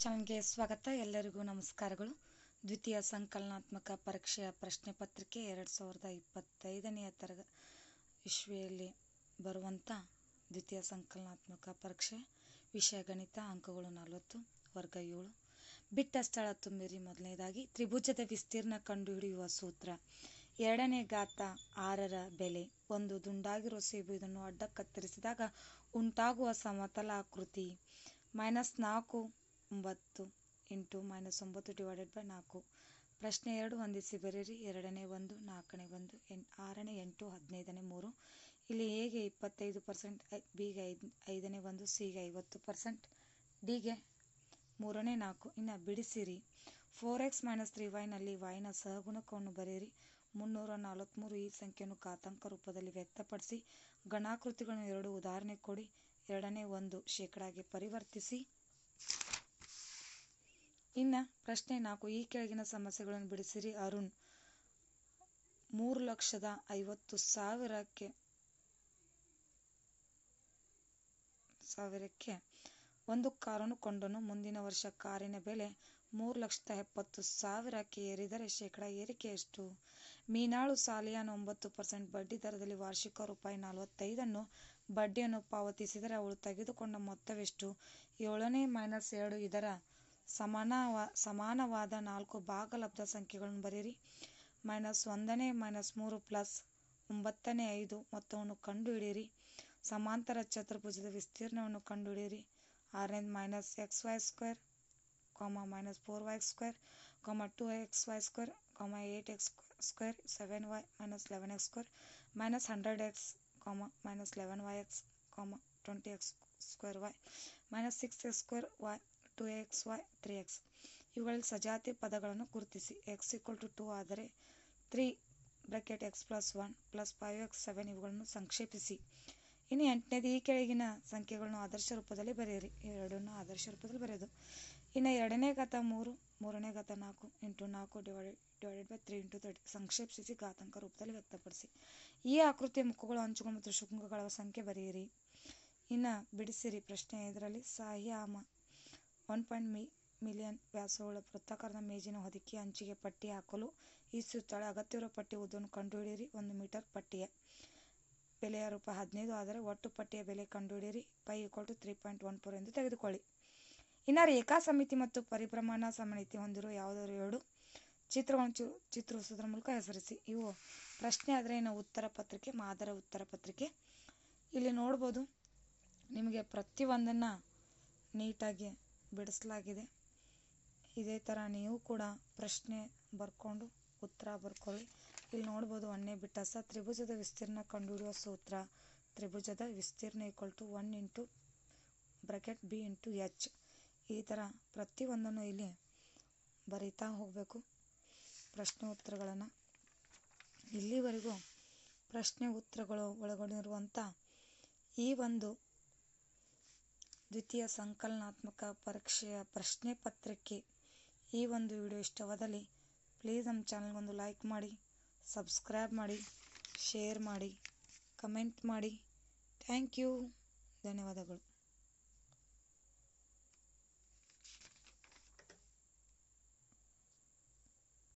ಚಾನಲ್ಗೆ ಸ್ವಾಗತ. ಎಲ್ಲರಿಗೂ ನಮಸ್ಕಾರಗಳು. ದ್ವಿತೀಯ ಸಂಕಲನಾತ್ಮಕ ಪರೀಕ್ಷೆಯ ಪ್ರಶ್ನೆ ಪತ್ರಿಕೆ 2025ನೇ ಇಸ್ವಿಯಲ್ಲಿ ಬರುವಂಥ ದ್ವಿತೀಯ ಸಂಕಲನಾತ್ಮಕ ಪರೀಕ್ಷೆ. ವಿಷಯ ಗಣಿತ. ಅಂಕಗಳು 40, ವರ್ಗ 7. ಬಿಟ್ಟ ಸ್ಥಳ ತುಂಬಿರಿ. ಮೊದಲನೇದಾಗಿ ತ್ರಿಭುಜದ ವಿಸ್ತೀರ್ಣ ಕಂಡುಹಿಡಿಯುವ ಸೂತ್ರ. 2ನೇ ಘಾತ 6ರ ಬೆಲೆ. ಒಂದು ದುಂಡಾಗಿರುವ ಸೇಬು. ಇದನ್ನು ಅಡ್ಡ ಕತ್ತರಿಸಿದಾಗ ಉಂಟಾಗುವ ಸಮತಲಾಕೃತಿ -4 9 ಇಂಟು -9 ಡಿವೈಡೆಡ್ ಬೈ 4. ಪ್ರಶ್ನೆ 2 ಹೊಂದಿಸಿ ಬರೆಯಿರಿ. 2ನೇ 1, 4ನೇ 1, 6ನೇ 8, 15ನೇ 3. ಇಲ್ಲಿ ಎಗೆ 25%, ಬಿಗೆ 5ನೇ 1, ಸಿಗೆ 50%, ಡಿಗೆ 3ನೇ 4. ಇನ್ನು ಬಿಡಿಸಿರಿ. 4x - 3y ನಲ್ಲಿ yನ ಸಹಗುಣಕವನ್ನು ಬರೆಯಿರಿ. 343. ಈ ಸಂಖ್ಯೆಯನ್ನು ಘಾತಾಂಕ ರೂಪದಲ್ಲಿ ವ್ಯಕ್ತಪಡಿಸಿ. ಗಣಾಕೃತಿಗಳನ್ನು 2 ಉದಾಹರಣೆ ಕೊಡಿ. 2ನೇ 1 ಶೇಕಡಾಗೆ ಪರಿವರ್ತಿಸಿ. ಇನ್ನು ಪ್ರಶ್ನೆ 4. ಈ ಕೆಳಗಿನ ಸಮಸ್ಯೆಗಳನ್ನು ಬಿಡಿಸಿರಿ. ಅರುಣ್ 3,50,000ಕ್ಕೆ ಒಂದು ಕಾರನ್ನು ಕೊಂಡನು. ಮುಂದಿನ ವರ್ಷ ಕಾರಿನ ಬೆಲೆ 3,70,000ಕ್ಕೆ ಏರಿದರೆ ಶೇಕಡಾ ಏರಿಕೆ ಎಷ್ಟು? ಮೀನಾಳು ಸಾಲಿಯಾನ 9% ಬಡ್ಡಿ ದರದಲ್ಲಿ ವಾರ್ಷಿಕ ₹45 ಬಡ್ಡಿಯನ್ನು ಪಾವತಿಸಿದರೆ ಅವಳು ತೆಗೆದುಕೊಂಡ ಮೊತ್ತವೆಷ್ಟು? 7ನೇ - 2 ಇದರ ಸಮಾನವಾದ 4 ಭಾಗಲಬ್ಧ ಸಂಖ್ಯೆಗಳನ್ನು ಬರೆಯಿರಿ. -1ನೇ -3 ಪ್ಲಸ್ 9ನೇ 5 ಮೊತ್ತವನ್ನು ಕಂಡುಹಿಡಿಯಿರಿ. ಸಮಾಂತರ ಚತುರ್ಭುಜದ ವಿಸ್ತೀರ್ಣವನ್ನು ಕಂಡುಹಿಡಿಯಿರಿ. 6ನೇ -xy², -4y² 2xy² 8x², 7y -11x², -100x, -11yx, 20x²y, -6x²y, 2xy, 3x. ಇವುಗಳಲ್ಲಿ ಸಜಾತಿ ಪದಗಳನ್ನು ಗುರುತಿಸಿ. x = 2 ಆದರೆ 3(x+1 + 5x 7 ಇವುಗಳನ್ನು ಸಂಕ್ಷೇಪಿಸಿ. ಇನ್ನು 8ನೇದು. ಈ ಕೆಳಗಿನ ಸಂಖ್ಯೆಗಳನ್ನು ಆದರ್ಶ ರೂಪದಲ್ಲಿ ಬರೆಯಿರಿ. ಎರಡನ್ನು ಆದರ್ಶ ರೂಪದಲ್ಲಿ ಬರೆಯೋದು. ಇನ್ನು 2ನೇ ಘಾತ 3, 3ನೇ ಘಾತ 4 ಇಂಟು 4 ಡಿವೈಡೆಡ್ ಬೈ 3 ಇಂಟು 30 ಸಂಕ್ಷೇಪಿಸಿ ಘಾತಾಂಕ ರೂಪದಲ್ಲಿ ವ್ಯಕ್ತಪಡಿಸಿ. ಈ ಆಕೃತಿಯ ಮುಖಗಳು, ಅಂಚುಗಳು ಮತ್ತು ಶುಂಕಗಳ ಸಂಖ್ಯೆ ಬರೆಯಿರಿ. ಇನ್ನು ಬಿಡಿಸಿರಿ. ಪ್ರಶ್ನೆ 5ರಲ್ಲಿ ಸಾಹಿಯಾಮ 1 ಮಿಲಿಯನ್ ವ್ಯಾಸವುಳ್ಳ ವೃತ್ತಾಕಾರದ ಮೇಜಿನ ಹೊದಿಕೆಯ ಅಂಚಿಗೆ ಪಟ್ಟಿ ಹಾಕಲು ಇಸುತ್ತಾಳೆ. ಅಗತ್ಯವಿರುವ ಪಟ್ಟಿ ಉದ್ದವನ್ನು ಕಂಡುಹಿಡಿಯಿರಿ. 1 ಮೀಟರ್. ಪಟ್ಟಿಯ ಬೆಲೆಯ ₹15 ಆದರೆ ಒಟ್ಟು ಪಟ್ಟಿಯ ಬೆಲೆ ಕಂಡುಹಿಡಿಯಿರಿ. π = 3.14 ಎಂದು ತೆಗೆದುಕೊಳ್ಳಿ. ಇನ್ನು ರೇಖಾ ಸಮಿತಿ ಮತ್ತು ಪರಿಭ್ರಮಣ ಸಮಿತಿ ಹೊಂದಿರುವ ಯಾವುದಾದರೂ 2 ಚಿತ್ರಗಳನ್ನು ಚಿತ್ರಿಸುವುದರ ಮೂಲಕ ಹೆಸರಿಸಿ. ಇವು ಪ್ರಶ್ನೆ ಆದರೆ ಇನ್ನು ಉತ್ತರ ಪತ್ರಿಕೆ, ಮಾದರಿ ಉತ್ತರ ಪತ್ರಿಕೆ. ಇಲ್ಲಿ ನೋಡ್ಬೋದು ನಿಮಗೆ ಪ್ರತಿಯೊಂದನ್ನು ನೀಟಾಗಿ ಬಿಡಿಸಲಾಗಿದೆ. ಇದೇ ಥರ ನೀವು ಕೂಡ ಪ್ರಶ್ನೆ ಬರ್ಕೊಂಡು ಉತ್ತರ ಬರ್ಕೊಳ್ಳಿ. ಇಲ್ಲಿ ನೋಡ್ಬೋದು 1ನೇ ಬಿಟ್ಟಸ. ತ್ರಿಭುಜದ ವಿಸ್ತೀರ್ಣ ಕಂಡುಹಿಡಿಯುವ ಸೂತ್ರ. ತ್ರಿಭುಜದ ವಿಸ್ತೀರ್ಣ = 1 ಇಂಟು (b ಇಂಟು h). ಈ ಥರ ಪ್ರತಿಯೊಂದನ್ನು ಇಲ್ಲಿ ಬರೀತಾ ಹೋಗಬೇಕು ಪ್ರಶ್ನೆ ಉತ್ತರಗಳನ್ನು. ಇಲ್ಲಿವರೆಗೂ ಪ್ರಶ್ನೆ ಉತ್ತರಗಳು ಒಳಗೊಂಡಿರುವಂಥ ಈ ಒಂದು ದ್ವಿತೀಯ ಸಂಕಲನಾತ್ಮಕ ಪರೀಕ್ಷೆಯ ಪ್ರಶ್ನೆ ಪತ್ರಿಕೆ, ಈ ಒಂದು ವಿಡಿಯೋ ಇಷ್ಟವಾದಲ್ಲಿ ಪ್ಲೀಸ್ ನಮ್ಮ ಚಾನಲ್ಗೊಂದು ಲೈಕ್ ಮಾಡಿ, ಸಬ್ಸ್ಕ್ರೈಬ್ ಮಾಡಿ, ಶೇರ್ ಮಾಡಿ, ಕಮೆಂಟ್ ಮಾಡಿ. Thank you. ಧನ್ಯವಾದಗಳು.